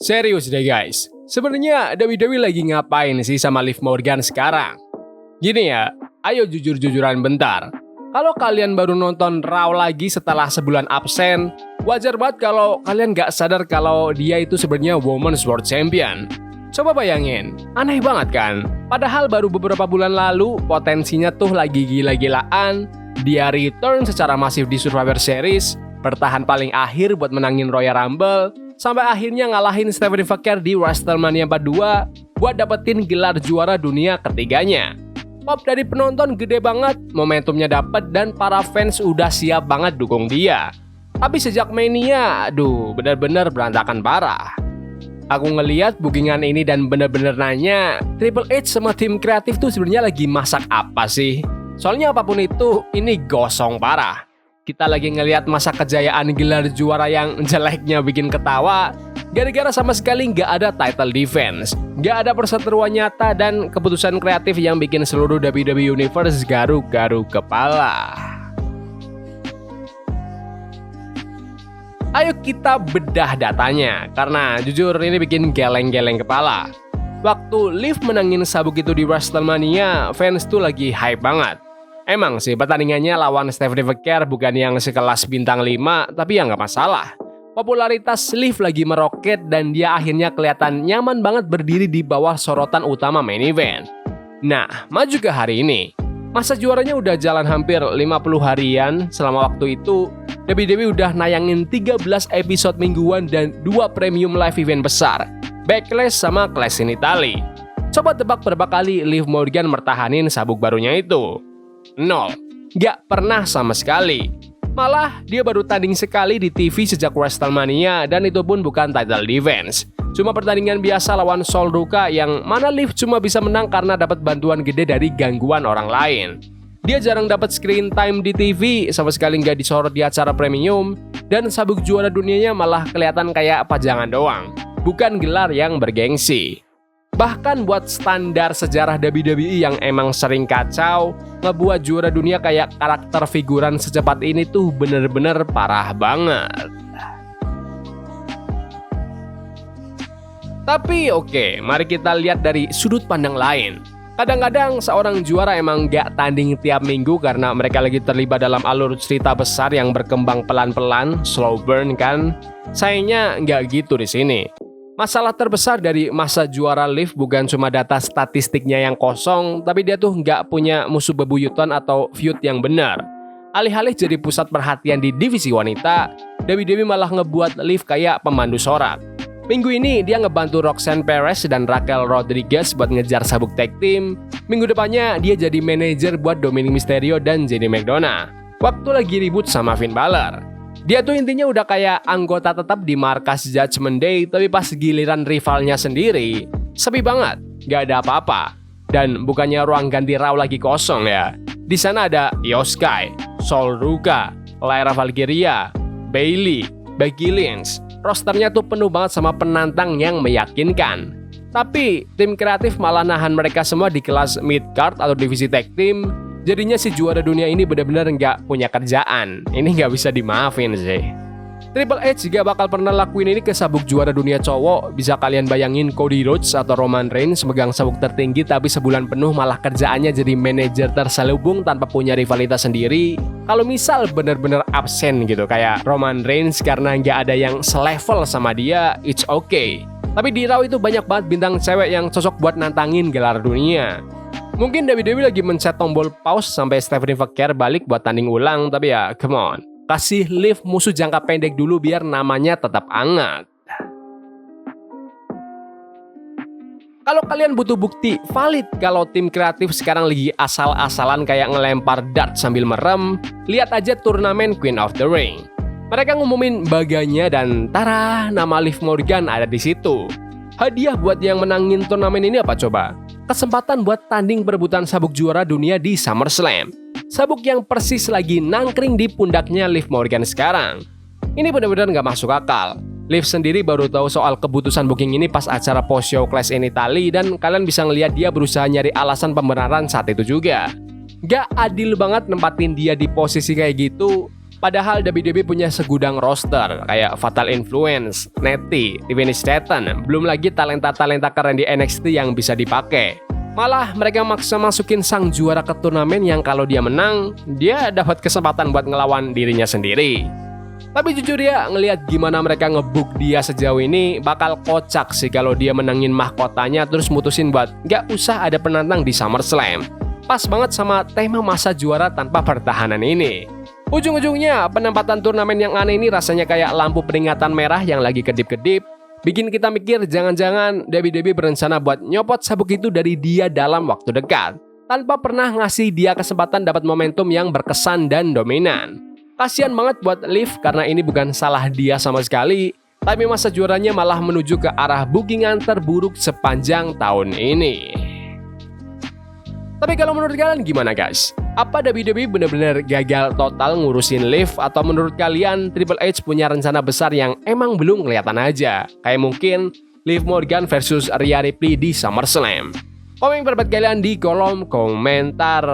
Serius deh guys, sebenarnya WWE lagi ngapain sih sama Liv Morgan sekarang? Gini ya, ayo jujur-jujuran bentar. Kalau kalian baru nonton Raw lagi setelah sebulan absen, wajar banget kalau kalian gak sadar kalau dia itu sebenarnya Women's World Champion. Coba bayangin, aneh banget kan? Padahal baru beberapa bulan lalu potensinya tuh lagi gila-gilaan. Dia return secara masif di Survivor Series, bertahan paling akhir buat menangin Royal Rumble, sampai akhirnya ngalahin Stephanie McMahon di WrestleMania 42 buat dapetin gelar juara dunia ketiganya. Pop dari penonton gede banget, momentumnya dapet dan para fans udah siap banget dukung dia. Tapi sejak Mania, bener-bener berantakan parah. Aku ngeliat bookingan ini dan bener-bener nanya, Triple H sama tim kreatif tuh sebenarnya lagi masak apa sih? Soalnya apapun itu, ini gosong parah. Kita lagi ngeliat masa kejayaan gelar juara yang jeleknya bikin ketawa, gara-gara sama sekali nggak ada title defense, nggak ada perseteruan nyata dan keputusan kreatif yang bikin seluruh WWE Universe garuk-garuk kepala. Ayo kita bedah datanya, karena jujur ini bikin geleng-geleng kepala. Waktu Liv menangin sabuk itu di WrestleMania, fans tuh lagi hype banget. Emang sih pertandingannya lawan Stephanie McMahon bukan yang sekelas bintang 5, tapi ya nggak masalah. Popularitas Liv lagi meroket dan dia akhirnya kelihatan nyaman banget berdiri di bawah sorotan utama main event. Nah, maju ke hari ini. Masa juaranya udah jalan hampir 50 harian. Selama waktu itu, WWE udah nayangin 13 episode mingguan dan 2 premium live event besar, Backlash sama Clash in Italy. Coba tebak berapa kali Liv Morgan mertahanin sabuk barunya itu? 0. Gak pernah sama sekali. Malah dia baru tanding sekali di TV sejak WrestleMania dan itu pun bukan title defense. Cuma pertandingan biasa lawan Sol Ruka yang mana Liv cuma bisa menang karena dapat bantuan gede dari gangguan orang lain. Dia jarang dapat screen time di TV, sama sekali nggak disorot di acara premium, dan sabuk juara dunianya malah kelihatan kayak pajangan doang, bukan gelar yang bergengsi. Bahkan buat standar sejarah WWE yang emang sering kacau, ngebuat juara dunia kayak karakter figuran secepat ini tuh bener-bener parah banget. Tapi oke, mari kita lihat dari sudut pandang lain. Kadang-kadang seorang juara emang gak tanding tiap minggu karena mereka lagi terlibat dalam alur cerita besar yang berkembang pelan-pelan, slow burn kan? Sayangnya nggak gitu di sini. Masalah terbesar dari masa juara Liv bukan cuma data statistiknya yang kosong, tapi dia tuh nggak punya musuh bebuyutan atau feud yang benar. Alih-alih jadi pusat perhatian di divisi wanita, WWE malah ngebuat Liv kayak pemandu sorak. Minggu ini dia ngebantu Roxanne Perez dan Raquel Rodriguez buat ngejar sabuk tag team. Minggu depannya dia jadi manajer buat Dominic Mysterio dan JD McDonough. Waktu lagi ribut sama Finn Balor. Dia tuh intinya udah kayak anggota tetap di markas Judgment Day, tapi pas giliran rivalnya sendiri, sepi banget, gak ada apa-apa. Dan bukannya ruang ganti Raw lagi kosong ya. Di sana ada Io Sky, Sol Ruka, Lyra Valkyria, Bayley, Becky Lynch. Rosternya tuh penuh banget sama penantang yang meyakinkan. Tapi tim kreatif malah nahan mereka semua di kelas mid-card atau divisi tag team. Jadinya si juara dunia ini benar-benar nggak punya kerjaan. Ini nggak bisa dimaafin sih. Triple H juga bakal pernah lakuin ini ke sabuk juara dunia cowok. Bisa kalian bayangin Cody Rhodes atau Roman Reigns megang sabuk tertinggi tapi sebulan penuh malah kerjaannya jadi manajer terselubung tanpa punya rivalitas sendiri. Kalau misal benar-benar absen gitu kayak Roman Reigns karena nggak ada yang selevel sama dia, it's okay. Tapi di Raw itu banyak banget bintang cewek yang cocok buat nantangin gelar dunia. Mungkin WWE lagi mencet tombol pause sampai Stephanie McMahon balik buat tanding ulang, tapi ya come on. Kasih Liv musuh jangka pendek dulu biar namanya tetap hangat. Kalau kalian butuh bukti valid kalau tim kreatif sekarang lagi asal-asalan kayak ngelempar dart sambil merem, lihat aja turnamen Queen of the Ring. Mereka ngumumin baganya dan tara, nama Liv Morgan ada di situ. Hadiah buat yang menangin turnamen ini apa coba? Kesempatan buat tanding perebutan sabuk juara dunia di SummerSlam. Sabuk yang persis lagi nangkring di pundaknya Liv Morgan sekarang. Ini benar-benar nggak masuk akal. Liv sendiri baru tahu soal keputusan booking ini pas acara post-show Clash in Italy dan kalian bisa ngelihat dia berusaha nyari alasan pembenaran saat itu juga. Gak adil banget nempatin dia di posisi kayak gitu. Padahal WWE punya segudang roster kayak Fatal Influence, Netty, Tiffany Stratton, belum lagi talenta-talenta keren di NXT yang bisa dipakai. Malah mereka maksa masukin sang juara ke turnamen yang kalau dia menang, dia dapat kesempatan buat ngelawan dirinya sendiri. Tapi jujur ya, ngelihat gimana mereka ngebuk dia sejauh ini, bakal kocak sih kalau dia menangin mahkotanya terus mutusin buat gak usah ada penantang di SummerSlam. Pas banget sama tema masa juara tanpa pertahanan ini. Ujung-ujungnya, penempatan turnamen yang aneh ini rasanya kayak lampu peringatan merah yang lagi kedip-kedip. Bikin kita mikir jangan-jangan WWE berencana buat nyopot sabuk itu dari dia dalam waktu dekat, tanpa pernah ngasih dia kesempatan dapat momentum yang berkesan dan dominan. Kasian banget buat Liv karena ini bukan salah dia sama sekali, tapi masa juaranya malah menuju ke arah bookingan terburuk sepanjang tahun ini. Tapi kalau menurut kalian gimana guys? Apa WWE benar-benar gagal total ngurusin Liv atau menurut kalian Triple H punya rencana besar yang emang belum kelihatan aja? Kayak mungkin Liv Morgan versus Rhea Ripley di SummerSlam. Komen pendapat kalian di kolom komentar.